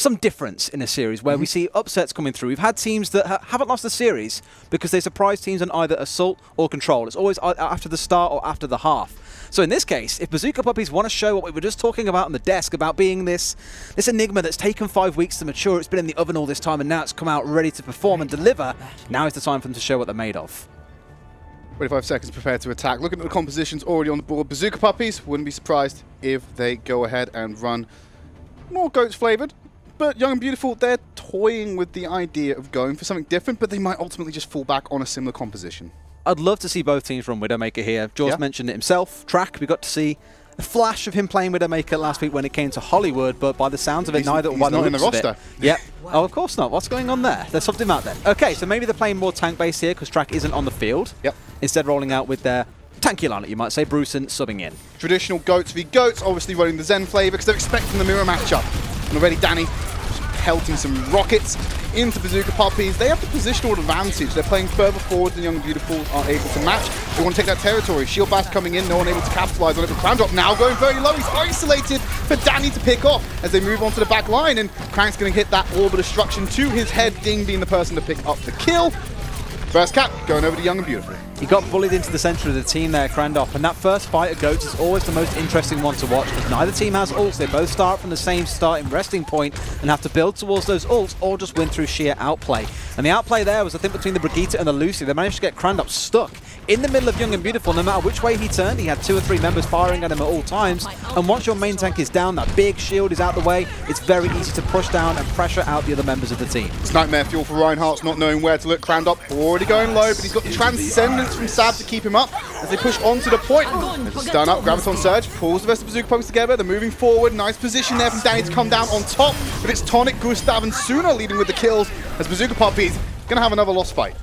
some difference in a series where we see upsets coming through. We've had teams that haven't lost the series because they surprise teams on either Assault or Control. It's always after the start or after the half. So in this case, if Bazooka Puppiez want to show what we were just talking about on the desk, about being this enigma that's taken 5 weeks to mature, it's been in the oven all this time, and now it's come out ready to perform and deliver, now is the time for them to show what they're made of. 25 seconds prepared to attack. Looking at the compositions already on the board, Bazooka Puppiez, wouldn't be surprised if they go ahead and run more goats flavored. But Young and Beautiful, they're toying with the idea of going for something different, but they might ultimately just fall back on a similar composition. I'd love to see both teams run Widowmaker here. Jaws mentioned it himself. Track, we got to see a flash of him playing Widowmaker last week when it came to Hollywood, but by the sounds of it, He's not in the roster. Yep. Oh, of course not. What's going on there? There's something out there. Okay, so maybe they're playing more tank-based here because Track isn't on the field. Yep. Instead rolling out with their tanky lineup, you might say, Brucen subbing in. Traditional goats v goats, obviously running the Zen flavor because they're expecting the mirror matchup. And already Danny pelting some rockets into Bazooka Puppiez. They have the positional advantage. They're playing further forward than Young and Beautiful are able to match. They want to take that territory. Shield Bash coming in, no one able to capitalize on it. But Crandrop now going very low. He's isolated for Danny to pick off as they move on to the back line. And Crank's going to hit that orb of destruction to his head, Ding being the person to pick up the kill. First cap going over to Young and Beautiful. He got bullied into the center of the team there, Crandop, and that first fight of Goats is always the most interesting one to watch because neither team has ults. They both start from the same starting resting point and have to build towards those ults or just win through sheer outplay. And the outplay there was, I think, between the Brigitte and the Lucy. They managed to get Crandop stuck in the middle of Young and Beautiful. No matter which way he turned, he had 2 or 3 members firing at him at all times. And once your main tank is down, that big shield is out the way, it's very easy to push down and pressure out the other members of the team. It's nightmare fuel for Reinhardt's not knowing where to look. Crandop already going low, but he's got the Transcendence from Sab to keep him up as they push on to the point. There's a stun up, Graviton Surge, pulls the rest of Bazooka Puppiez together. They're moving forward. Nice position there from Danny to come down on top, but it's Tonic, Gustav, and Suna leading with the kills as Bazooka Puppiez going to have another lost fight.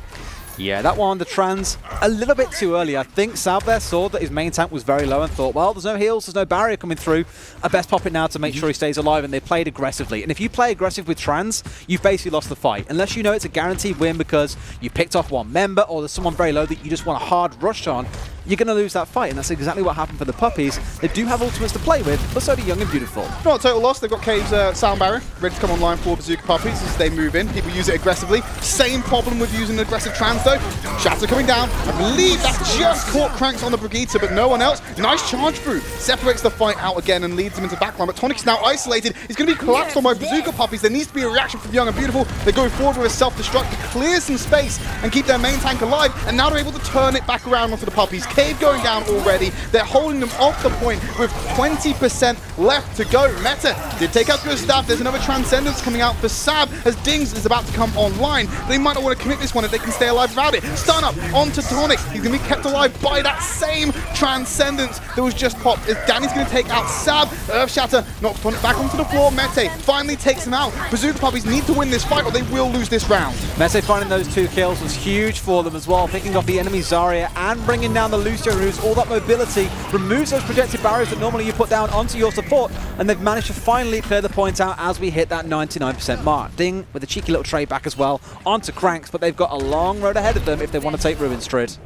Yeah, that one, the trans, a little bit too early. I think Sab there saw that his main tank was very low and thought, well, there's no heals, there's no barrier coming through. I best pop it now to make sure he stays alive, and they played aggressively. And if you play aggressive with trans, you've basically lost the fight. Unless you know it's a guaranteed win because you picked off one member or there's someone very low that you just want a hard rush on, you're going to lose that fight, and that's exactly what happened for the Puppies. They do have ultimates to play with, but so do Young and Beautiful. Not a total loss. They've got Cave's sound barrier ready to come online for Bazooka Puppiez as they move in. People use it aggressively. Same problem with using an aggressive trans though. Shatter coming down. I believe that just caught Cranks on the Brigitte, but no one else. Nice charge through. Separates the fight out again and leads them into backline. But Tonic's now isolated. He's going to be collapsed on by Bazooka Puppiez. There needs to be a reaction from Young and Beautiful. They go forward with a self-destruct to clear some space and keep their main tank alive. And now they're able to turn it back around onto the Puppies. Cave going down already. They're holding them off the point with 20% left to go. Meta did take out Gustav. There's another Transcendence coming out for Sab as Dings is about to come online. They might not want to commit this one if they can stay alive without it. Stun up onto Tonic. He's going to be kept alive by that same Transcendence that was just popped as Danny's going to take out Sab. Earth Shatter knocks Tonic back onto the floor. Mete finally takes him out. Bazooka Puppiez need to win this fight or they will lose this round. Mete finding those 2 kills was huge for them as well, picking off the enemy Zarya and bringing down the Lucio, who's all that mobility, removes those projected barriers that normally you put down onto your support, and they've managed to finally clear the points out as we hit that 99% mark. Ding with a cheeky little trade back as well onto Cranks, but they've got a long road ahead of them if they want to take Ruins, Tridd.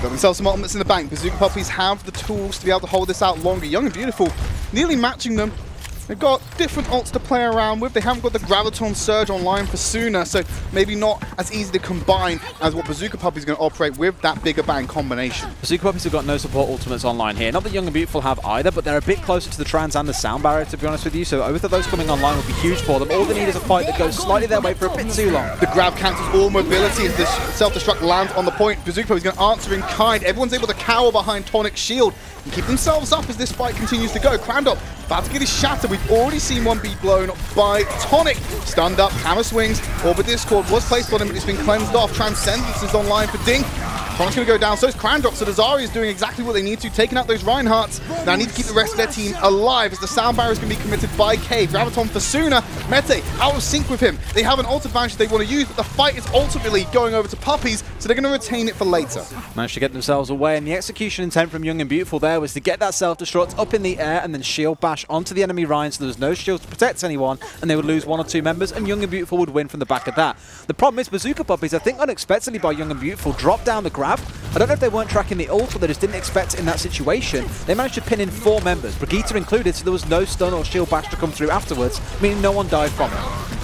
Got themselves some ultimates in the bank. Bazooka Puppiez have the tools to be able to hold this out longer. Young and Beautiful nearly matching them. They've got different ults to play around with. They haven't got the Graviton Surge online for Suna, so maybe not as easy to combine as what Bazooka Puppiez is going to operate with that bigger bang combination. Bazooka Puppiez have got no support ultimates online here. Not that Young and Beautiful have either, but they're a bit closer to the trans and the sound barrier, to be honest with you, so both of those coming online would be huge for them. All they need is a fight that goes slightly their way for a bit too long. The grab cancels all mobility as the self-destruct lands on the point. Bazooka Puppiez is going to answer in kind. Everyone's able to cower behind Tonic's shield and keep themselves up as this fight continues to go. Crandop about to get his shatter. We've already seen one be blown by Tonic. Stunned up, hammer swings. Orbit Discord was placed on him, but it's been cleansed off. Transcendence is online for Ding. Tonic's going to go down, so is Crandrop. So the Zarya is doing exactly what they need to, taking out those Reinhardts. Now need to keep the rest of their team alive as the sound barrier is going to be committed by Cave. Graviton for Suna. Mete out of sync with him. They have an ult advantage they want to use, but the fight is ultimately going over to Puppies, so they're going to retain it for later. Managed to get themselves away, and the execution intent from Young and Beautiful there was to get that self-destruct up in the air and then shield bash onto the enemy Ryan so there was no shield to protect anyone, and they would lose 1 or 2 members, and Young and Beautiful would win from the back of that. The problem is Bazooka Puppiez, I think unexpectedly by Young and Beautiful, dropped down the grab, I don't know if they weren't tracking the ult or they just didn't expect it in that situation. They managed to pin in 4 members, Brigitte included, so there was no stun or shield bash to come through afterwards, meaning no one died from it.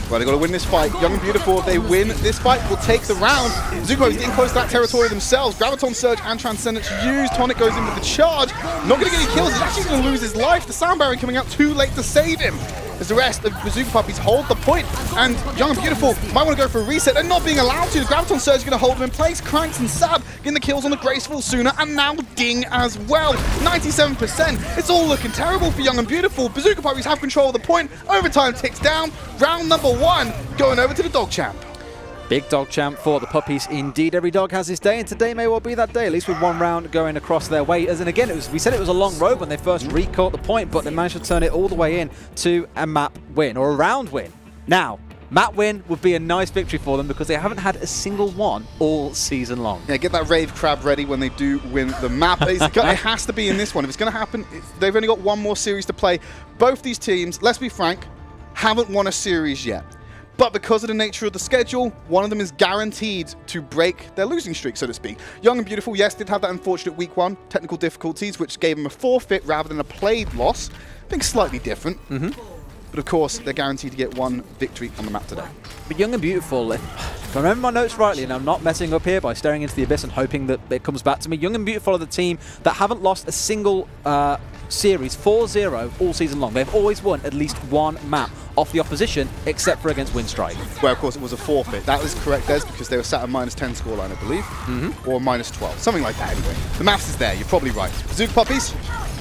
Well, they've got to win this fight. Young and Beautiful, if they win this fight, will take the round. Bazooka is getting close to that territory themselves. Graviton Surge and Transcendence used. Tonic goes in with the charge. Not going to get any kills. He's actually going to lose his life. The Sound Barrier coming out too late to save him. As the rest of Bazooka Puppies hold the point, and Young and Beautiful might want to go for a reset. They're not being allowed to. The Graviton Surge is going to hold them in place. Cranks and Sab getting the kills on the Graceful sooner, and now Ding as well. 97%. It's all looking terrible for Young and Beautiful. Bazooka Puppies have control of the point. Overtime ticks down. Round number 1 going over to the Dog Champ. Big dog champ for the Puppies. Indeed, every dog has his day, and today may well be that day, at least with 1 round going across their way. As in, again, we said it was a long road when they first recaught the point, but they managed to turn it all the way in to a map win, or a round win. Now, map win would be a nice victory for them because they haven't had a single one all season long. Yeah, get that Rave Crab ready when they do win the map. It has to be in this one. If it's going to happen, they've only got 1 more series to play. Both these teams, let's be frank, haven't won a series yet. But because of the nature of the schedule, one of them is guaranteed to break their losing streak, so to speak. Young and Beautiful, yes, did have that unfortunate week 1 technical difficulties, which gave them a forfeit rather than a played loss. I think slightly different. But of course, they're guaranteed to get 1 victory on the map today. But Young and Beautiful, if I remember my notes rightly, and I'm not messing up here by staring into the abyss and hoping that it comes back to me, Young and Beautiful are the team that haven't lost a single series 4-0 all season long. They've always won at least 1 map off the opposition, except for against Windstrike. Well, of course, it was a forfeit. That is correct, Des, because they were sat at -10 scoreline, I believe, or -12, something like that anyway. The maths is there, you're probably right. Bazooka Puppies,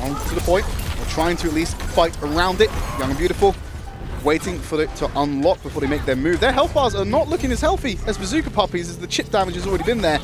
on to the point, or trying to at least fight around it. Young and Beautiful, waiting for it to unlock before they make their move. Their health bars are not looking as healthy as Bazooka Puppies, as the chip damage has already been there.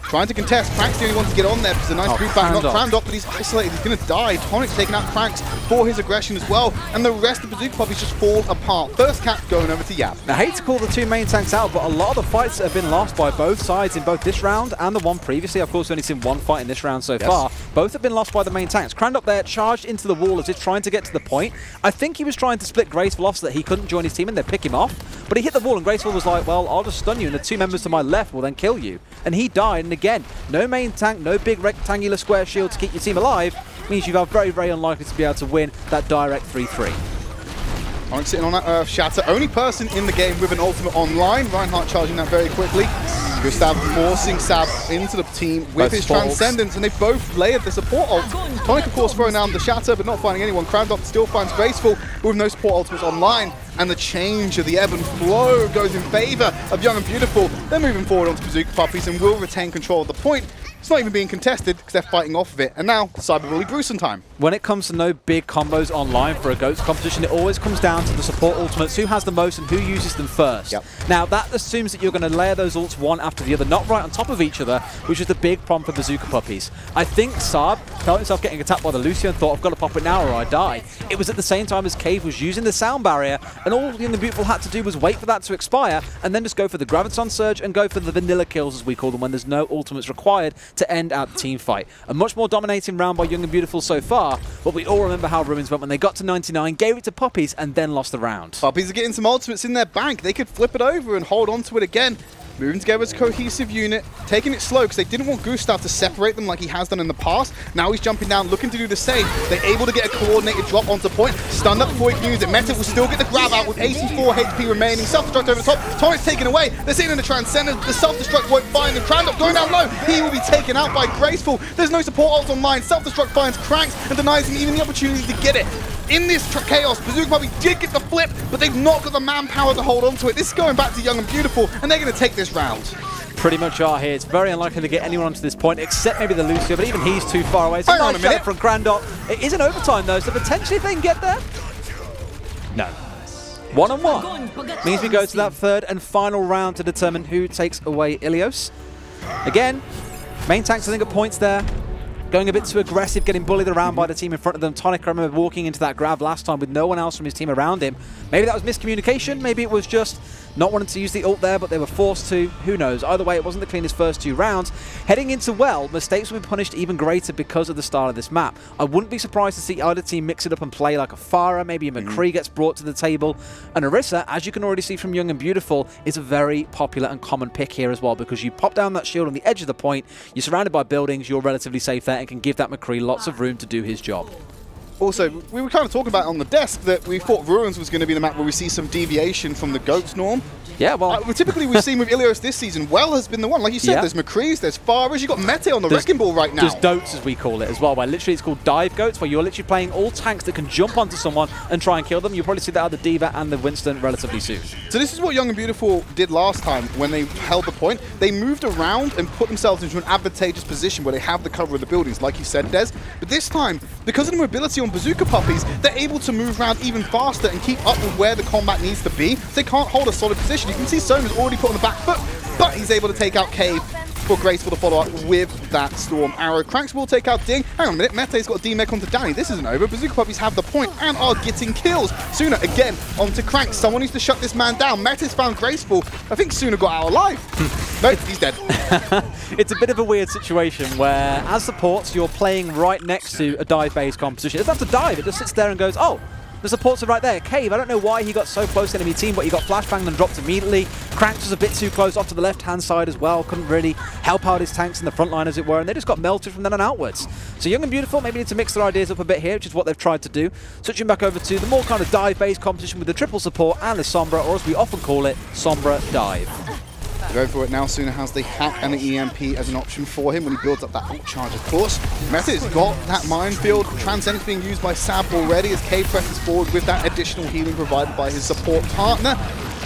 Trying to contest. Crank's the only one to get on there because a nice boot back, not crammed up, but he's isolated. He's going to die. Tonic's taking out Cranks for his aggression as well, and the rest of Bazooka Puppies just fall apart. First cap going over to Yab. Now, I hate to call the 2 main tanks out, but a lot of the fights have been lost by both sides in both this round and the one previously. Of course, we've only seen 1 fight in this round so far. Both have been lost by the main tanks. Crand up there, charged into the wall as if trying to get to the point. I think he was trying to split Graceful off so that he couldn't join his team and they'd pick him off. But he hit the wall and Graceful was like, well, I'll just stun you and the 2 members to my left will then kill you. And he died, and again, no main tank, no big rectangular square shield to keep your team alive, means you are very, very unlikely to be able to win that direct 3-3. Tonic sitting on that Earth Shatter. Only person in the game with an ultimate online. Reinhardt charging that very quickly. Gustav forcing Sab into the team with his Transcendence, and they both layered the support ult. Tonic, of course, throwing down the Shatter, but not finding anyone. Crandop still finds Graceful with no support ultimates online, and the change of the ebb and flow goes in favor of Young and Beautiful. They're moving forward onto Bazooka Puppies and will retain control of the point. It's not even being contested because they're fighting off of it. And now, Cyberbully Bruce time. When it comes to no big combos online for a GOATS competition, it always comes down to the support ultimates, who has the most and who uses them first. Now, that assumes that you're going to layer those ults one after the other, not right on top of each other, which is the big problem for Bazooka Puppies. I think Saab felt himself getting attacked by the Lucio and thought, I've got to pop it now or I die. It was at the same time as Cave was using the Sound Barrier, and all Young and Beautiful had to do was wait for that to expire, and then just go for the Graviton Surge and go for the vanilla kills, as we call them, when there's no ultimates required to end out the team fight. A much more dominating round by Young and Beautiful so far, but we all remember how Ruins went when they got to 99, gave it to Puppies, and then lost the round. Puppies are getting some ultimates in their bank. They could flip it over and hold on to it again. Moving together as a cohesive unit, taking it slow because they didn't want Gustav to separate them like he has done in the past. Now he's jumping down, looking to do the same. They're able to get a coordinated drop onto point. Stunned up before he can use it. Meta will still get the grab out with 84 HP remaining. Self-destruct over the top. Tonic's taken away. They're sitting in the Transcendence. The self-destruct won't find him. Crandop going down low. He will be taken out by Graceful. There's no support ult online. Self-destruct finds Cranks and denies him even the opportunity to get it. In this chaos, Bazooka Puppy did get the flip, but they've not got the manpower to hold on to it. This is going back to Young and Beautiful, and they're going to take this round. Pretty much are here. It's very unlikely to get anyone onto this point, except maybe the Lucio, but even he's too far away. So Hang on a minute. From Grandot. It is an overtime, though, so potentially if they can get there. No. 1-on-1 means we go to that third and final round to determine who takes away Ilios. Again, main tanks, I think, at points there. Going a bit too aggressive, getting bullied around by the team in front of them. Tonic, I remember walking into that grab last time with no one else from his team around him. Maybe that was miscommunication. Maybe it was just not wanting to use the ult there, but they were forced to. Who knows? Either way, it wasn't the cleanest first 2 rounds. Heading into well, mistakes will be punished even greater because of the style of this map. I wouldn't be surprised to see either team mix it up and play like a Farah, maybe a McCree gets brought to the table. And Orisa, as you can already see from Young and Beautiful, is a very popular and common pick here as well, because you pop down that shield on the edge of the point, you're surrounded by buildings, you're relatively safe there and can give that McCree lots of room to do his job. Also, we were kind of talking about on the desk that we thought Ruins was going to be the map where we see some deviation from the GOATS norm. Yeah, well... typically we've seen with Ilios this season, Well has been the one. Like you said, there's McCree's, there's Farah's, you've got Mete on the wrecking ball right now. There's Dotes, as we call it, as well, where literally it's called dive goats, where you're literally playing all tanks that can jump onto someone and try and kill them. You'll probably see that out of the D.Va and the Winston relatively soon. So this is what Young and Beautiful did last time when they held the point. They moved around and put themselves into an advantageous position where they have the cover of the buildings, like you said, Des. But this time, because of the mobility on Bazooka Puppies, they're able to move around even faster and keep up with where the combat needs to be. So they can't hold a solid position. You can see Soma's already put on the back foot, but he's able to take out Cave for graceful to follow up with that Storm Arrow. Cranks will take out Ding. Hang on a minute, Mete's got a D-Mech onto Danny. This isn't over. Bazooka Puppies have the point and are getting kills. Suna again onto Cranks. Someone needs to shut this man down. Mete's found graceful. I think Suna got out alive. No, he's dead. It's a bit of a weird situation where, as supports, you're playing right next to a dive-based composition. It doesn't have to dive. It just sits there and goes, oh, the supports are right there. Cave, I don't know why he got so close to enemy team, but he got flashbanged and dropped immediately. Cranks was a bit too close off to the left-hand side as well. Couldn't really help out his tanks in the front line, as it were, and they just got melted from then on outwards. So Young and Beautiful maybe need to mix their ideas up a bit here, which is what they've tried to do. Switching back over to the more kind of dive-based competition with the triple support and the Sombra, or as we often call it, Sombra Dive. Go for it now. Suna has the hack and the EMP as an option for him when he builds up that ult charge, of course. Meta's got that minefield. Transcendence being used by Sab already as Cave presses forward with that additional healing provided by his support partner.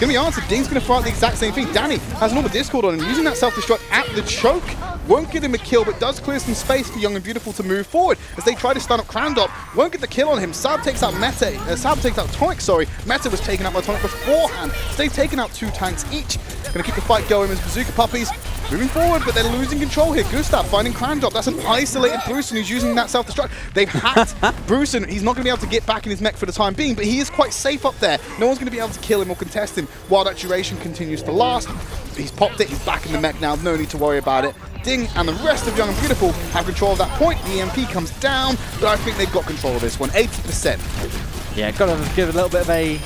Going to be answered. Ding's going to fight the exact same thing. Danny has an Orb of Discord on him, using that self-destruct at the choke. Won't get him a kill, but does clear some space for Young and Beautiful to move forward as they try to stun up Crandop. Won't get the kill on him. Sab takes out Sab takes out Tonic, sorry. Meta was taken out by Tonic beforehand. So they've taken out 2 tanks each. Going to keep the fight going as Bazooka Puppies moving forward, but they're losing control here. Gustav finding Crandop. That's an isolated Brucen who's using that self-destruct. They've hacked Brucen. He's not going to be able to get back in his mech for the time being, but he is quite safe up there. No one's going to be able to kill him or contest him while that duration continues to last. He's popped it. He's back in the mech now. No need to worry about it. Ding and the rest of Young and Beautiful have control of that point. The EMP comes down, but I think they've got control of this one. 80%. Yeah, got to give a little bit of a...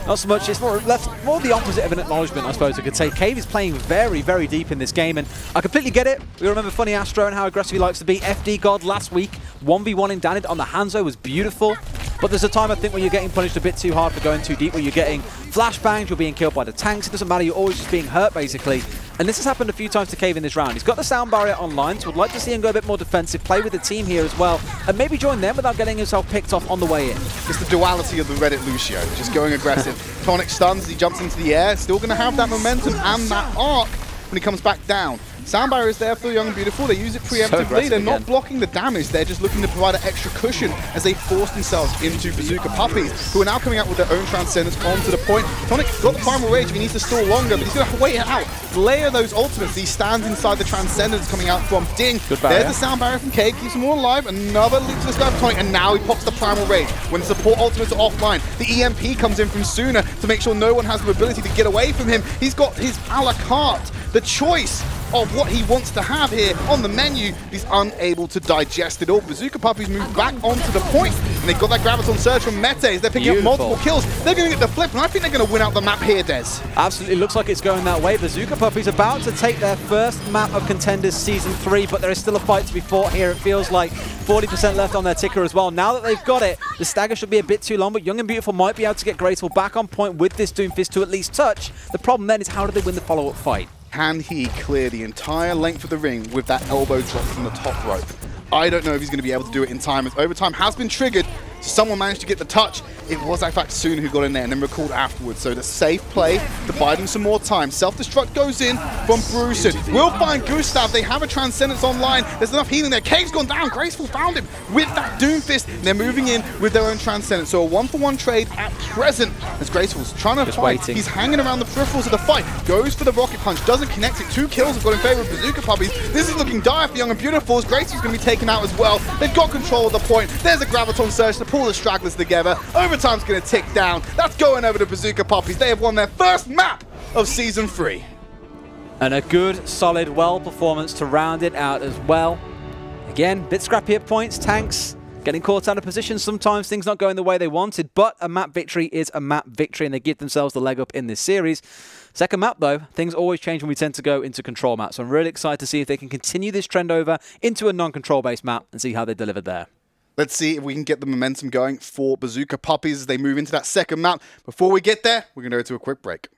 Not so much, it's more the opposite of an acknowledgement, I suppose I could say. Cave is playing very, very deep in this game, and I completely get it. We remember Funny Astro and how aggressive he likes to be. FD God last week, 1v1 in Danid on the Hanzo was beautiful. But there's a time, I think, when you're getting punished a bit too hard for going too deep, where you're getting flashbangs, you're being killed by the tanks. It doesn't matter, you're always just being hurt, basically. And this has happened a few times to Cave in this round. He's got the sound barrier online, so would like to see him go a bit more defensive, play with the team here as well, and maybe join them without getting himself picked off on the way in. It's the duality of the Reddit Lucio, just going aggressive. Tonic stuns as he jumps into the air, still going to have that momentum and that arc when he comes back down. Sound barrier is there for Young and Beautiful. They use it preemptively. They're not blocking the damage. They're just looking to provide an extra cushion as they force themselves into Bazooka Puppies, who are now coming out with their own Transcendence onto the point. Tonic's got the Primal Rage if he needs to stall longer, but he's going to wait it out. Layer those ultimates. He stands inside the Transcendence coming out from Ding. There's the sound barrier from Cave. Keeps him all alive. Another leap to the sky for Tonic, and now he pops the Primal Rage. When the support ultimates are offline, the EMP comes in from Suna to make sure no one has the ability to get away from him. He's got his a la carte, the choice of what he wants to have here on the menu. He's unable to digest it all. Bazooka Puppies move back onto the point, and they've got that Graviton Surge from Mete. They're picking up multiple kills. They're going to get the flip, and I think they're going to win out the map here, Des. Absolutely, looks like it's going that way. Bazooka Puppies about to take their first map of Contenders Season 3, but there is still a fight to be fought here. It feels like 40% left on their ticker as well. Now that they've got it, the stagger should be a bit too long, but Young and Beautiful might be able to get Graceful back on point with this Doomfist to at least touch. The problem then is, how do they win the follow-up fight? Can he clear the entire length of the ring with that elbow drop from the top rope? I don't know if he's going to be able to do it in time, as overtime has been triggered. Someone managed to get the touch. It was, in fact, Suna who got in there and then recalled afterwards. So the safe play to buy them some more time. Self-destruct goes in from Brucen. We'll find Gustav. They have a Transcendence online. There's enough healing there. Cave's gone down. Graceful found him with that Doomfist. And they're moving in with their own Transcendence. So a 1-for-1 trade at present as Graceful's trying to fight. Waiting. He's hanging around the peripherals of the fight. Goes for the Rocket Punch. Doesn't connect it. 2 kills have got in favor of Bazooka Puppies. This is looking dire for Young and Beautiful as Graceful's going to be taken out as well. They've got control of the point. There's a Graviton Surge to pull the stragglers together. Overtime's going to tick down. That's going over to Bazooka Puppies. They have won their first map of Season 3. And a good, solid, well performance to round it out as well. Again, bit scrappy at points, tanks getting caught out of position. Sometimes things not going the way they wanted, but a map victory is a map victory, and they give themselves the leg up in this series. Second map, though, things always change when we tend to go into control maps. So I'm really excited to see if they can continue this trend over into a non-control based map and see how they deliver there. Let's see if we can get the momentum going for Bazooka Puppiez as they move into that second map. Before we get there, we're going to go to a quick break.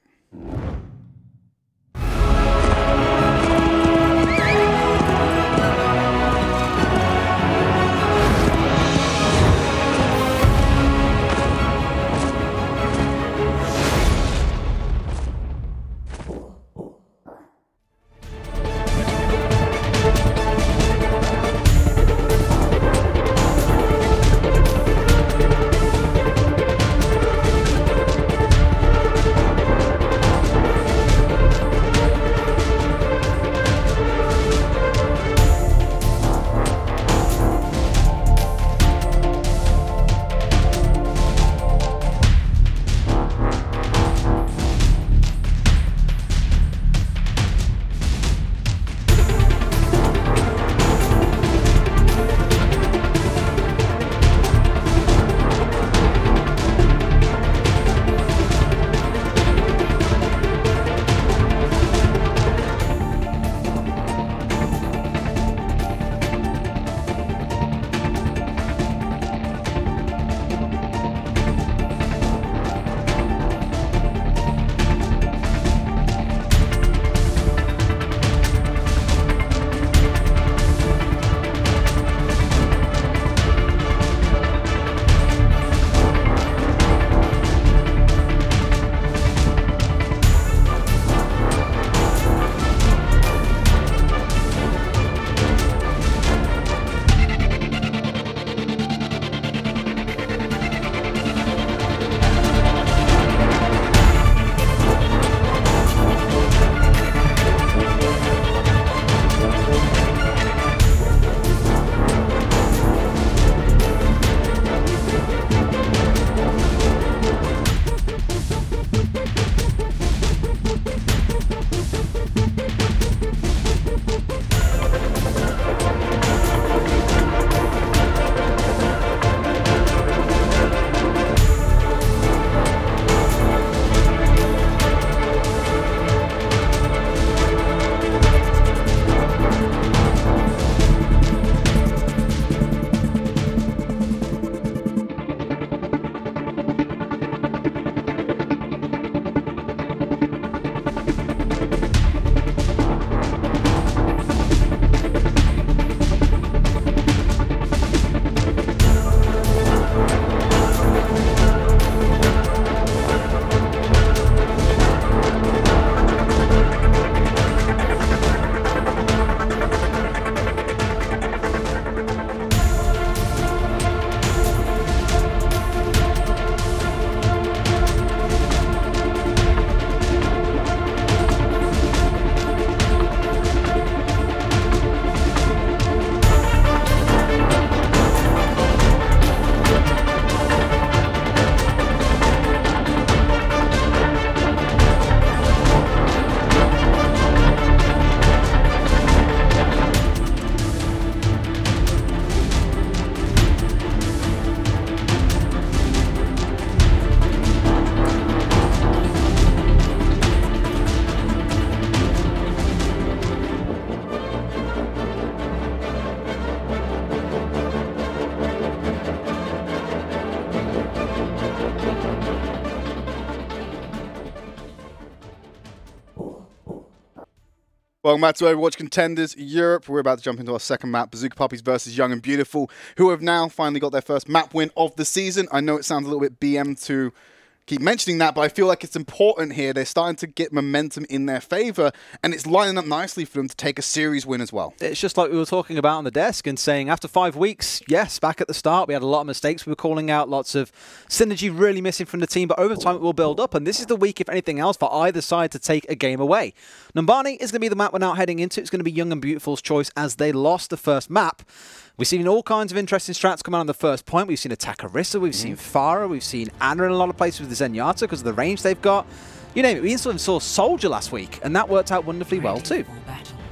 Welcome back to Overwatch Contenders Europe. We're about to jump into our second map, Bazooka Puppiez versus Young and Beautiful, who have now finally got their first map win of the season. I know it sounds a little bit BM to keep mentioning that, but I feel like it's important here. They're starting to get momentum in their favor, and it's lining up nicely for them to take a series win as well. It's just like we were talking about on the desk and saying after 5 weeks, yes, back at the start, we had a lot of mistakes we were calling out, lots of synergy really missing from the team, but over time it will build up, and this is the week, if anything else, for either side to take a game away. Numbani is going to be the map we're now heading into. It's going to be Young and Beautiful's choice as they lost the first map. We've seen all kinds of interesting strats come out on the first point. We've seen Attack Orisa, we've seen Pharah, we've seen Ana in a lot of places with the Zenyatta because of the range they've got. you name it. We even saw Soldier last week, and that worked out wonderfully well too.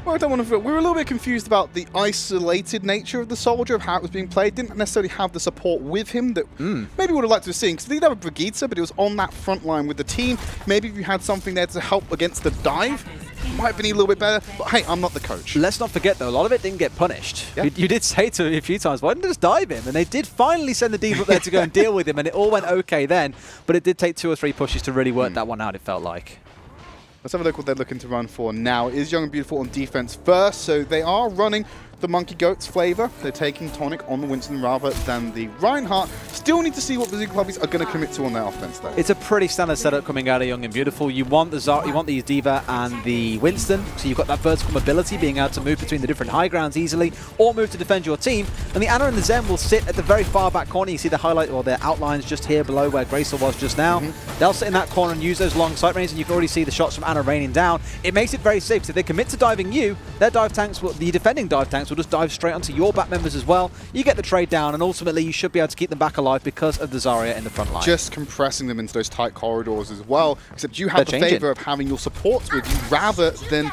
Well, I don't want to. We were a little bit confused about the isolated nature of the Soldier, of how it was being played. Didn't necessarily have the support with him that maybe would have liked to have seen. Because they did have a Brigitte, but it was on that front line with the team. Maybe if you had something there to help against the dive, might have been a little bit better. But hey, I'm not the coach. Let's not forget, though, a lot of it didn't get punished. Yeah. You did say to me a few times, why didn't they just dive him? And they did finally send the Diva up there to go and deal with him, and it all went okay then. But it did take 2 or 3 pushes to really work that one out, it felt like. Let's have a look what they're looking to run for now. It is Young and Beautiful on defense first, so they are running the Monkey Goats flavor. They're taking Tonic on the Winston rather than the Reinhardt. Still need to see what Bazooka Puppies are going to commit to on their offense, though. It's a pretty standard setup coming out of Young and Beautiful. You want the Diva and the Winston, so you've got that vertical mobility, being able to move between the different high grounds easily, or move to defend your team. And the Ana and the Zen will sit at the very far back corner. You see the highlight or their outlines just here below where Grayson was just now. They'll sit in that corner and use those long sight ranges, and you can already see the shots from Ana raining down. It makes it very safe. So if they commit to diving you, their dive tanks, the defending dive tanks will just dive straight onto your back members as well. You get the trade down, and ultimately you should be able to keep them back alive because of the Zarya in the front line. Just compressing them into those tight corridors as well, except you have the favour of having your supports with you rather than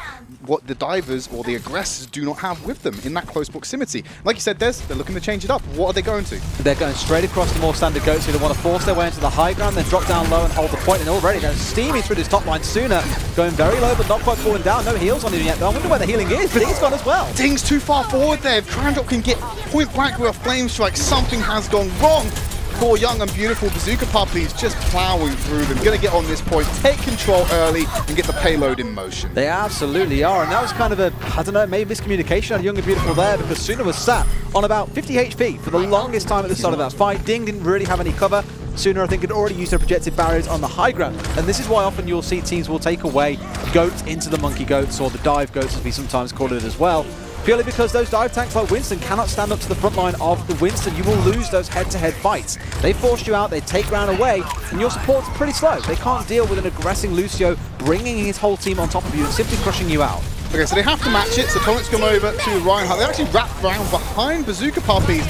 what the divers or the aggressors do not have with them in that close proximity. Like you said, Des, they're looking to change it up. What are they going to? They're going straight across the more standard goats who want to force their way into the high ground, then drop down low and hold the point, and already they're steaming through this top line sooner, going very low but not quite falling down. No heals on him yet, though. I wonder where the healing is, but he's gone as well. Ding's too far forward there. If Crandrop can get point blank with a flame strike, something has gone wrong. Poor Young and Beautiful Bazooka Puppies just plowing through them. Going to get on this point, take control early, and get the payload in motion. They absolutely are, and that was kind of a, I don't know, maybe miscommunication on Young and Beautiful there, because Suna was sat on about 50 HP for the longest time at the start of that fight. Ding didn't really have any cover. Suna, I think, had already used their projected barriers on the high ground, and this is why often you'll see teams will take away goats into the monkey goats, or the dive goats as we sometimes call it as well. Purely because those dive tanks like Winston cannot stand up to the front line of the Winston. You will lose those head-to-head fights. They forced you out, they take ground away, and your support's pretty slow. They can't deal with an aggressing Lucio bringing his whole team on top of you and simply crushing you out. Okay, so they have to match it, so Tonic's come over to Reinhardt. They actually wrapped around behind Bazooka Puppies.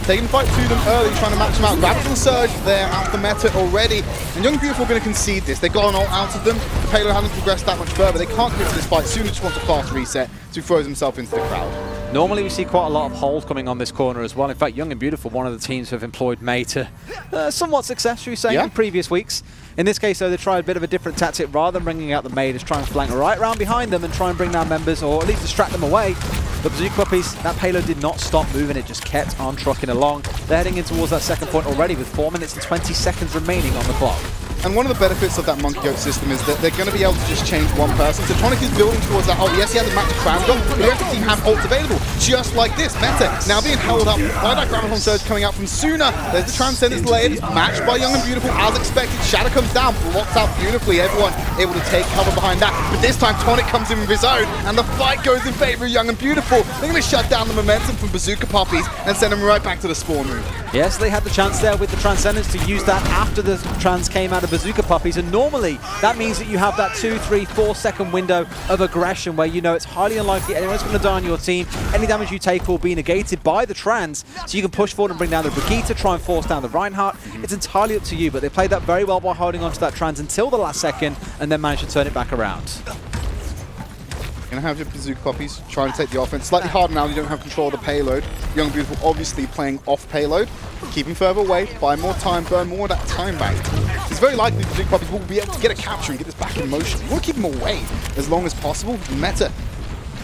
They can fight through them early, trying to match them out. Grab the surge there at the meta already. And Young and Beautiful are going to concede this. They've got an ult out of them. The payload hasn't progressed that much further. They can't commit to this fight. Suna just wants a fast reset, so he throws himself into the crowd. Normally we see quite a lot of Holt coming on this corner as well. In fact, Young and Beautiful, one of the teams who have employed May to somewhat success, should we say, in previous weeks. In this case, though, they tried a bit of a different tactic. Rather than bringing out the May, just try and flank right around behind them and try and bring down members, or at least distract them away. But Bazooka Puppies, that payload did not stop moving. It just kept on trucking along. They're heading in towards that second point already with 4 minutes and 20 seconds remaining on the clock. And one of the benefits of that Monkey Goat system is that they're going to be able to just change one person. So Tonic is building towards that. Oh, yes, he has a match of Crandon, but the rest of the team have ults available, just like this. Meta now being held up by that Graviton Surge coming out from Suna. There's the Transcendence layered, matched by Young and Beautiful as expected. Shadow comes down, blocks out beautifully. Everyone able to take cover behind that. But this time, Tonic comes in with his own, and the fight goes in favor of Young and Beautiful. They're going to shut down the momentum from Bazooka Puppies and send them right back to the spawn room. Yes, they had the chance there with the Transcendence to use that after the Trans came out of Bazooka Puppies, and normally that means that you have that 2, 3, 4 second window of aggression where you know it's highly unlikely anyone's going to die on your team. Any damage you take will be negated by the Trans, so you can push forward and bring down the Brigitte, try and force down the Reinhardt. It's entirely up to you, but they played that very well by holding on to that Trans until the last second and then managed to turn it back around. Going to have your Bazooka Puppies trying to take the offense. Slightly harder now, you don't have control of the payload. Young and Beautiful obviously playing off payload, keeping further away, buy more time, burn more of that time back. It's very likely the Bazooka Puppies will be able to get a capture and get this back in motion. You want to keep them away as long as possible. Meta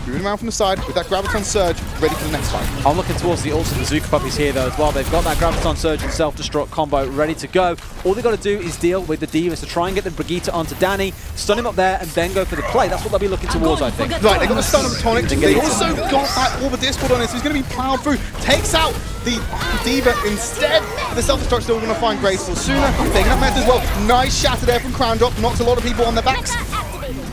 moving around from the side with that Graviton Surge, ready for the next fight. I'm looking towards the ults of the Bazooka Puppies here, though, as well. They've got that Graviton Surge and Self-Destruct combo ready to go. All they've got to do is deal with the Divas to try and get the Brigitte onto Danny, stun him up there, and then go for the play. That's what they'll be looking towards, I think. Right, they got the stun on Tonic. They also got that Orb of Discord on it, so he's going to be plowed through. Takes out the Diva instead. The Self-Destruct still going to find Graceful sooner. Taking that meta as well. Nice shatter there from Crown Drop. Knocks a lot of people on their backs.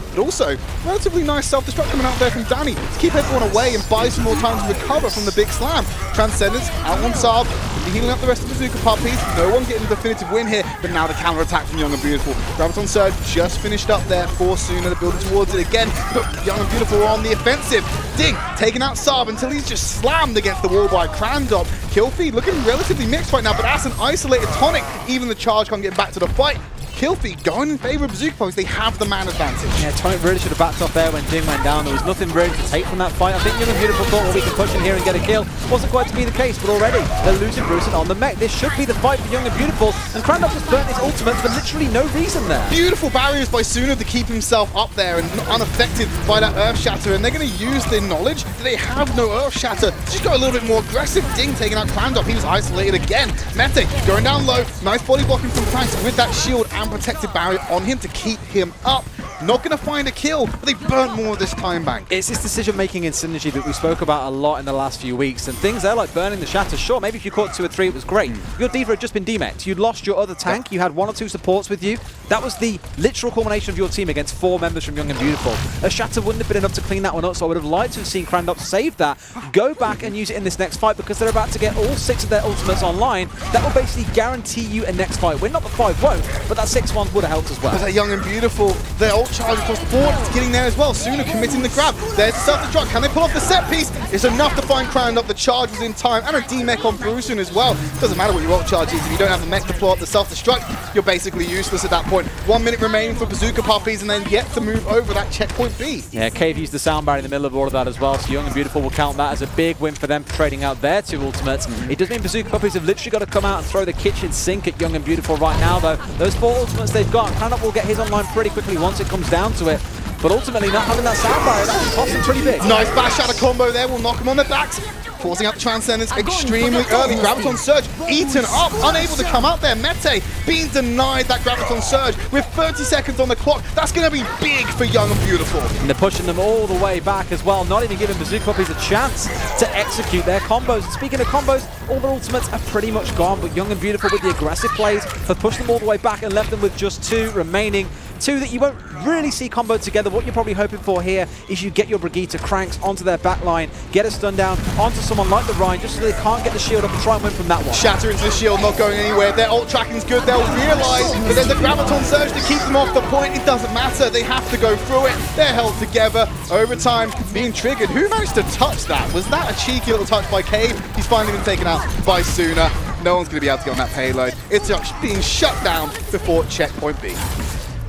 But also, relatively nice self-destruct coming out there from Danny to keep everyone away and buy some more time to recover from the big slam. Transcendence out on Saab, healing up the rest of the Bazooka Puppies. No one getting the definitive win here, but now the counter-attack from Young and Beautiful. Graviton Surge just finished up there for Suna, they're building towards it again, but Young and Beautiful are on the offensive. Ding, taking out Saab until he's just slammed against the wall by Crandop. Kill feed looking relatively mixed right now, but as an isolated Tonic, even the charge can't get back to the fight. kill feed going in favor of Bazooka Puppiez. They have the man advantage. Yeah, Tonic really should have backed off there when Ding went down. There was nothing really to take from that fight. I think Young and Beautiful thought, well, we can push in here and get a kill. Wasn't quite to be the case, but already they're losing Brucein on the mech. This should be the fight for Young and Beautiful, and Crandall just burnt his ultimate for literally no reason there. Beautiful barriers by Suna to keep himself up there and unaffected by that Earth Shatter, and they're going to use their knowledge that they have no Earth Shatter. Just got a little bit more aggressive. Ding taking out Crandall. He was isolated again. Mete going down low. Nice body blocking from Cranks with that shield and protected barrier on him to keep him up. Not going to find a kill, but they burnt more of this time bank. It's this decision-making in Synergy that we spoke about a lot in the last few weeks, and things there like burning the Shatter. Sure, maybe if you caught 2 or 3, it was great. Your D.Va had just been demeched. You'd lost your other tank. You had 1 or 2 supports with you. That was the literal culmination of your team against 4 members from Young and Beautiful. A Shatter wouldn't have been enough to clean that one up, so I would have liked to have seen Crandop save that, go back and use it in this next fight, because they're about to get all 6 of their ultimates online. That will basically guarantee you a next fight win. Not the 5 won't, but that 6 one would have helped as well. Because that Young and Beautiful, their ult charge across the board, it's getting there as well. Suna committing the grab. There's the self-destruct. Can they pull off the set piece? It's enough to find Crandop. The charge was in time, and a D-mech on Brucein as well. Doesn't matter what your ult charge is. If you don't have the mech to pull up the self-destruct, you're basically useless at that point. 1 minute remaining for Bazooka Puppiez, and then yet to move over that checkpoint B. Yeah, Cave used the sound barrier in the middle of all of that as well, so Young and Beautiful will count that as a big win for them for trading out their 2 ultimates. It does mean Bazooka Puppiez have literally got to come out and throw the kitchen sink at Young and Beautiful right now, though. Those 4 ultimates they've got, Crandop will get his online pretty quickly once it comes down to it. But ultimately, not having that sound barrier, that will cost them pretty big. Nice bash shatter combo there, will knock them on their backs. Forcing out the Transcendence extremely early. Graviton Surge eaten up, unable to come out there. Mete being denied that Graviton Surge with 30 seconds on the clock. That's going to be big for Young and Beautiful. And they're pushing them all the way back as well, not even giving Bazooka Puppiez a chance to execute their combos. And speaking of combos, all their ultimates are pretty much gone, but Young and Beautiful with the aggressive plays have pushed them all the way back and left them with just 2 remaining. 2 that you won't really see comboed together. What you're probably hoping for here is you get your Brigitte Cranks onto their back line, get a stun down onto someone like the Rhine, just so they can't get the shield up and try and win from that one. Shatter into the shield, not going anywhere. Their ult tracking's good. They'll realise that there's a Graviton Surge to keep them off the point. It doesn't matter. They have to go through it. They're held together. Overtime being triggered. Who managed to touch that? Was that a cheeky little touch by Cave? He's finally been taken out by Suna. No one's going to be able to get on that payload. It's being shut down before checkpoint B.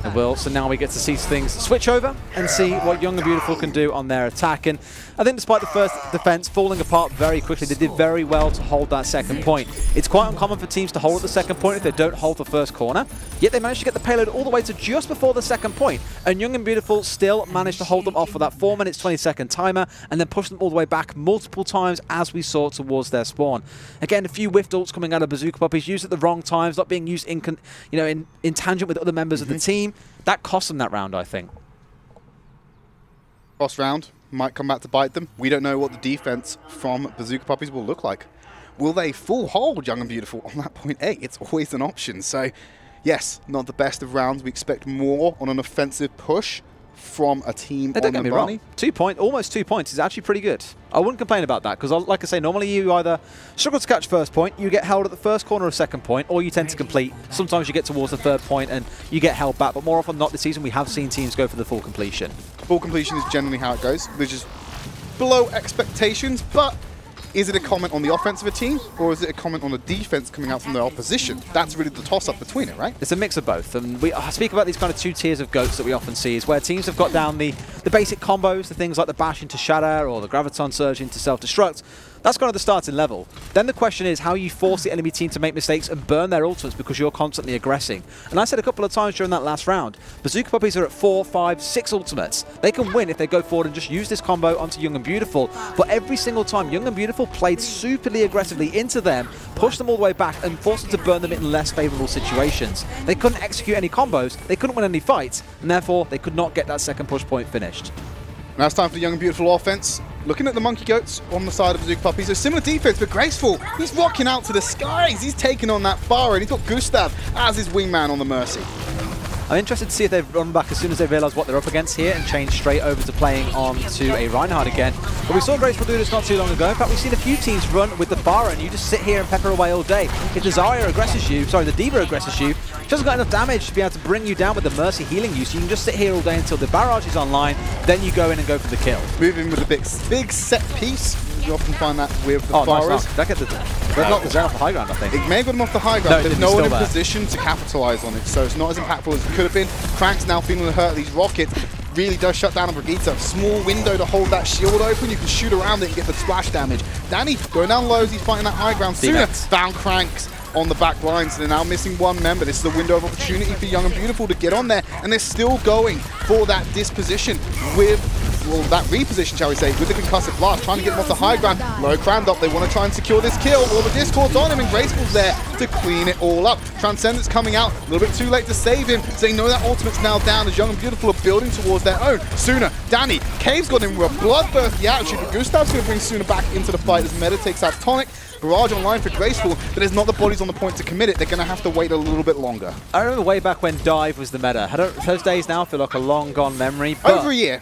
It will, so now we get to see things switch over and see what Young and Beautiful can do on their attack. And I think despite the first defense falling apart very quickly, they did very well to hold that second point. It's quite uncommon for teams to hold at the second point if they don't hold the first corner, yet they managed to get the payload all the way to just before the second point, and Young and Beautiful still managed to hold them off for that 4 minutes 20-second timer and then push them all the way back multiple times as we saw towards their spawn. Again, a few whiffed ults coming out of Bazooka Puppiez, used at the wrong times, not being used in tangent with other members of the team. That cost them that round, I think. Cross round might come back to bite them. We don't know what the defense from Bazooka Puppiez will look like. Will they full hold Young and Beautiful on that point A? It's always an option. So, yes, not the best of rounds. We expect more on an offensive push from a team don't get me wrong. Almost 2 points is actually pretty good. I wouldn't complain about that, because like I say, normally you either struggle to catch first point, you get held at the first corner of second point, or you tend to complete. Sometimes you get towards the third point and you get held back, but more often than not this season we have seen teams go for the full completion. Full completion is generally how it goes, which is below expectations, but is it a comment on the offense of a team, or is it a comment on the defense coming out from the opposition? That's really the toss-up between it, right? It's a mix of both. And we speak about these kind of 2 tiers of GOATs that we often see, is where teams have got down the basic combos, the things like the bash into shatter or the Graviton Surge into self-destruct. That's kind of the starting level. Then the question is how you force the enemy team to make mistakes and burn their ultimates because you're constantly aggressing. And I said a couple of times during that last round, Bazooka Puppiez are at 4, 5, 6 ultimates. They can win if they go forward and just use this combo onto Young and Beautiful. But every single time, Young and Beautiful played superly aggressively into them, pushed them all the way back, and forced them to burn them in less favourable situations. They couldn't execute any combos, they couldn't win any fights, and therefore they could not get that second push point finished. Now it's time for the Young and Beautiful offense. Looking at the Monkey Goats on the side of Bazooka Puppiez, a similar defense, but graceful. He's rocking out to the skies. He's taking on that Farah, and he's got Gustav as his wingman on the Mercy. I'm interested to see if they run back as soon as they realise what they're up against here and change straight over to playing on to a Reinhardt again. But we saw Graceful do this not too long ago. In fact, we've seen a few teams run with the Farah, and you just sit here and pepper away all day. If the Zarya aggresses you, sorry, the D.Va aggresses you, she hasn't got enough damage to be able to bring you down with the Mercy healing you, so you can just sit here all day until the barrage is online, then you go in and go for the kill. Moving with a big set piece. You often find that with the Nice Farahs. knock. That gets they've knocked the Zen off the high ground, I think. It may have got him off the high ground, but there's no one in there. position to capitalize on it, so it's not as impactful as it could have been. Crank's now feeling the hurt of these rockets. Really does shut down a Brigitte. Small window to hold that shield open. You can shoot around it and get the splash damage. Danny going down lows. He's fighting that high ground. Sooner found Cranks on the back lines. They're now missing one member. This is a window of opportunity for Young and Beautiful to get on there, and they're still going for that disposition with, well, that reposition, shall we say, with the concussive blast, trying to get him off the high ground. Low crowd up. They want to try and secure this kill. All the Discord's on him, and Graceful's there to clean it all up. Transcendence coming out a little bit too late to save him, so they know that ultimate's now down as Young and Beautiful are building towards their own. Sooner, Danny, Cave's got him with a bloodthirsty attitude, but Gustav's going to bring Sooner back into the fight as Meta takes out Tonic. Barrage online for Graceful, but there's not the bodies on the point to commit it. They're going to have to wait a little bit longer. I remember way back when Dive was the meta. Those days now feel like a long gone memory. But over a year.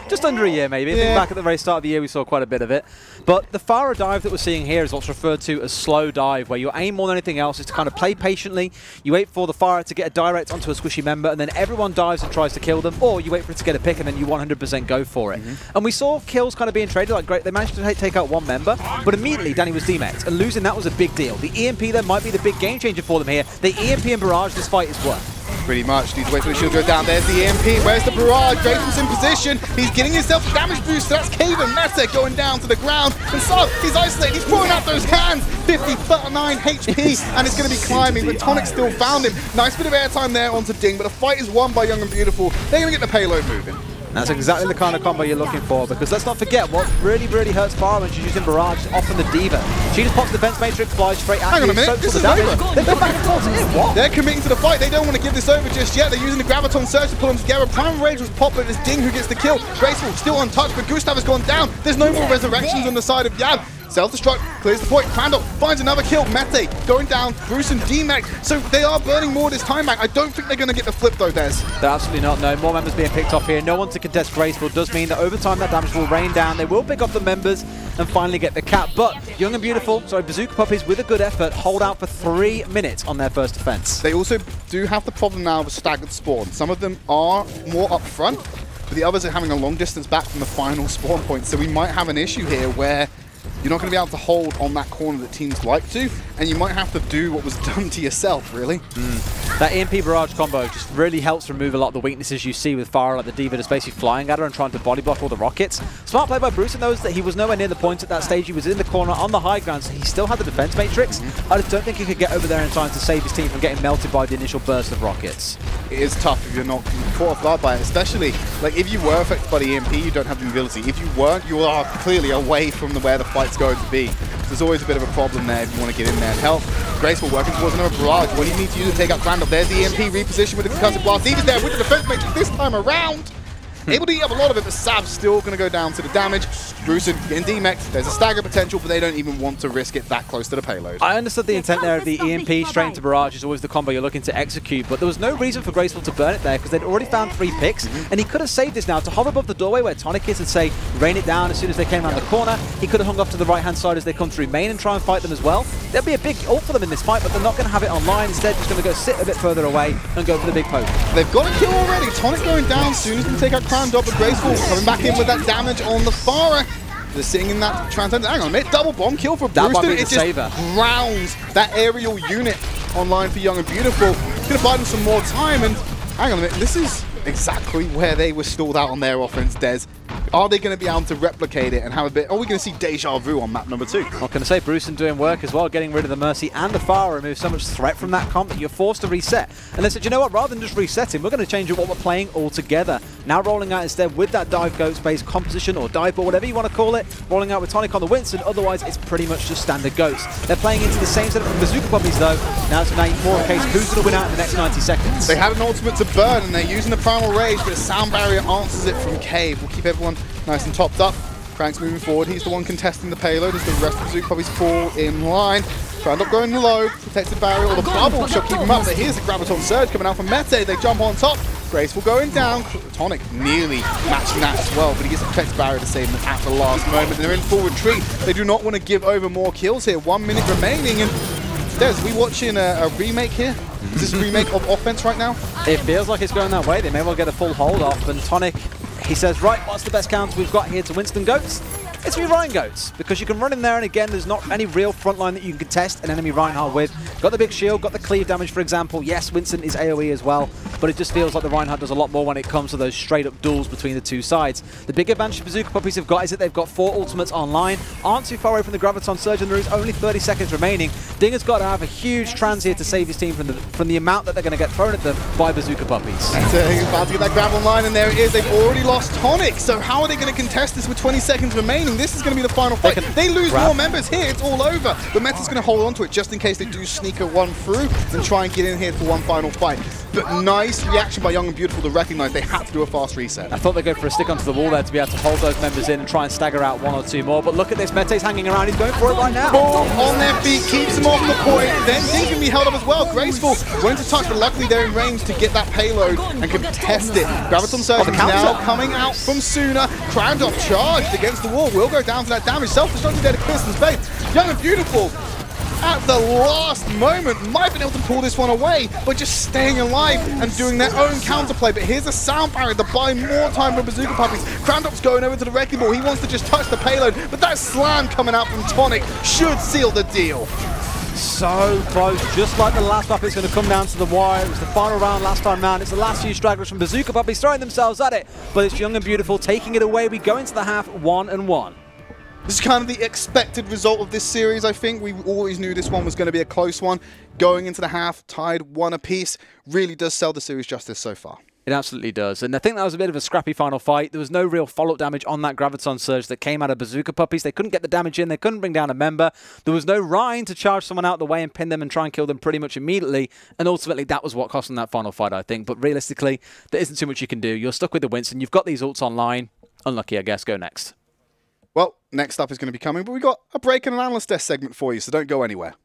Just under a year, maybe. I think back at the very start of the year, we saw quite a bit of it. But the Farah dive that we're seeing here is what's referred to as slow dive, where you aim more than anything else is to kind of play patiently. You wait for the Farah to get a direct onto a squishy member, and then everyone dives and tries to kill them, or you wait for it to get a pick, and then you 100% go for it. And we saw kills kind of being traded. Like great, they managed to take out one member, but immediately Danny was demexed, and losing that was a big deal. The EMP then might be the big game changer for them here. The EMP and Barrage, this fight is worth. Pretty much. Need to wait for the shield to go down. There's the EMP. Where's the Barrage? Graceful's in position. He's getting himself a damage boost. So that's Cave and Meta going down to the ground. And so he's isolated. He's throwing out those hands. 59 HP. And it's going to be climbing. But Tonic still found him. Nice bit of airtime there onto Ding. But the fight is won by Young and Beautiful. They're going to get the payload moving. That's exactly the kind of combo you're looking for, because let's not forget what really, really hurts Farah when she's using Barrage is often the Diva. She just pops the Defense Matrix, flies straight at Hang on a minute, this is over. They go back and forth. What? They're committing to the fight. They don't want to give this over just yet. They're using the Graviton Surge to pull them together. Prime Rage was popped, but it's Ding who gets the kill. Graceful still untouched, but Gustav has gone down. There's no more resurrections on the side of Yab. Self-destruct, clears the point. Crandall finds another kill. Mete going down. Bruce and D-Mac. So they are burning more this time back. I don't think they're going to get the flip though, Des. They're absolutely not. No, more members being picked off here. No one to contest Graceful does mean that over time that damage will rain down. They will pick off the members and finally get the cap. But Young and Beautiful, Bazooka Puppiez with a good effort, hold out for 3 minutes on their first defense. They also do have the problem now of a staggered spawn. Some of them are more up front, but the others are having a long distance back from the final spawn point. So we might have an issue here where you're not going to be able to hold on that corner that teams like to, and you might have to do what was done to yourself, really. That EMP Barrage combo just really helps remove a lot of the weaknesses you see with Farah, like the Diva just basically flying at her and trying to body block all the rockets. Smart play by Bruce knows that he was nowhere near the point at that stage. He was in the corner on the high ground, so he still had the Defense Matrix. I just don't think he could get over there in time to save his team from getting melted by the initial burst of rockets. It is tough if you're not caught off guard by it, especially like if you were affected by the EMP, you don't have the ability. If you weren't, you are clearly away from where the fight's going to be. So there's always a bit of a problem there if you want to get in there and help. Graceful working towards another Barrage. What do you need to use to take out Crandall? There's the EMP reposition with the concussive blast. He's there with the Defense Matrix this time around. Able to eat up a lot of it, but Sav's still going to go down to the damage. Bruce getting D-Mexed. There's a stagger potential, but they don't even want to risk it that close to the payload. I understood the intent there of the EMP straight into Barrage is always the combo you're looking to execute, but there was no reason for Graceful to burn it there because they'd already found 3 picks, and he could have saved this now to hover above the doorway where Tonic is and say, rain it down as soon as they came around the corner. He could have hung off to the right-hand side as they come through main and try and fight them as well. There'll be a big ult for them in this fight, but they're not going to have it online. Instead, just going to go sit a bit further away and go for the big poke. They've got a kill already. Tonic going down soon as they take out Crown Dot, but Graceful coming back in with that damage on the Farah. They're sitting in that Transcendence. Hang on a minute, double bomb kill for Brewster. It just grounds that aerial unit online for Young and Beautiful. It's going to buy them some more time, and hang on a minute, this is exactly where they were stalled out on their offense, Des. Are they going to be able to replicate it and have a bit? Are we going to see deja vu on map number 2? I'm going to say Brewson doing work as well, getting rid of the Mercy and the Farah, remove so much threat from that comp that you're forced to reset. And they said, you know what, rather than just resetting, we're going to change what we're playing altogether. Now rolling out instead with that dive goat space composition or dive ball, whatever you want to call it, rolling out with Tonic on the Winston, otherwise it's pretty much just standard goats. They're playing into the same setup from Bazooka Puppiez though. Now it's more a case who's going to win out in the next 90 seconds. They had an ultimate to burn and they're using the Primal Rage, but a sound barrier answers it from Cave. We'll keep everyone nice and topped up. Crank's moving forward. He's the one contesting the payload as the rest of the Bazooka Puppies fall in line. Round up going low. Protected barrier or the bubble shall keep him up. But here's the Graviton Surge coming out from Mete. They jump on top. Graceful going down. Tonic nearly matching that as well, but he gets a protected barrier to save them at the last moment. And they're in full retreat. They do not want to give over more kills here. 1 minute remaining. And Des, are we watching a remake here? Is this a remake of offense right now? It feels like it's going that way. They may well get a full hold off. And Tonic, he says, right, what's the best counter we've got here to Winston Goats? It's me Ryan Goats, because you can run in there, and again, there's not any real front line that you can contest an enemy Reinhardt with. Got the big shield, got the cleave damage, for example. Yes, Winston is AoE as well, but it just feels like the Reinhardt does a lot more when it comes to those straight-up duels between the two sides. The big advantage Bazooka Puppies have got is that they've got 4 ultimates online, aren't too far away from the Graviton Surge, and there is only 30 seconds remaining. Dinger's got to have a huge trans here to save his team from the amount that they're going to get thrown at them by Bazooka Puppies. About to get that grab online, and there it is. They've already lost Tonic, so how are they going to contest this with 20 seconds remaining? This is going to be the final fight. They lose more members here, it's all over. But Meta's going to hold on to it just in case they do sneak a one through and try and get in here for one final fight. But nice reaction by Young and Beautiful to recognize they had to do a fast reset. I thought they'd go for a stick onto the wall there to be able to hold those members in and try and stagger out 1 or 2 more. But look at this, Mete's hanging around, he's going for it right now. Ball on their feet, keeps them off the point. Then Ding can be held up as well. Graceful wanting to touch, but luckily they're in range to get that payload and contest it. Graviton Surge now coming out from Sooner. Crandov charged against the wall, will go down for that damage. Self-destructive there to Kristen's base. Young and Beautiful at the last moment might have been able to pull this one away, but just staying alive and doing their own counterplay. But here's a sound barrier to buy more time for Bazooka Puppies. Crandop's going over to the wrecking ball. He wants to just touch the payload, but that slam coming out from Tonic should seal the deal. So close, just like the last map, it's going to come down to the wire. It was the final round last time round. It's the last few stragglers from Bazooka Puppies throwing themselves at it, but it's Young and Beautiful taking it away. We go into the half 1-1. This is kind of the expected result of this series, I think. We always knew this one was going to be a close one. Going into the half, tied 1 apiece, really does sell the series justice so far. It absolutely does. And I think that was a bit of a scrappy final fight. There was no real follow-up damage on that Graviton Surge that came out of Bazooka Puppies. They couldn't get the damage in. They couldn't bring down a member. There was no Ryan to charge someone out of the way and pin them and try and kill them pretty much immediately. And ultimately, that was what cost them that final fight, I think. But realistically, there isn't too much you can do. You're stuck with the Winston. You've got these ults online. Unlucky, I guess. Go next. Well, next up is going to be coming, but we've got a break and an analyst desk segment for you, so don't go anywhere.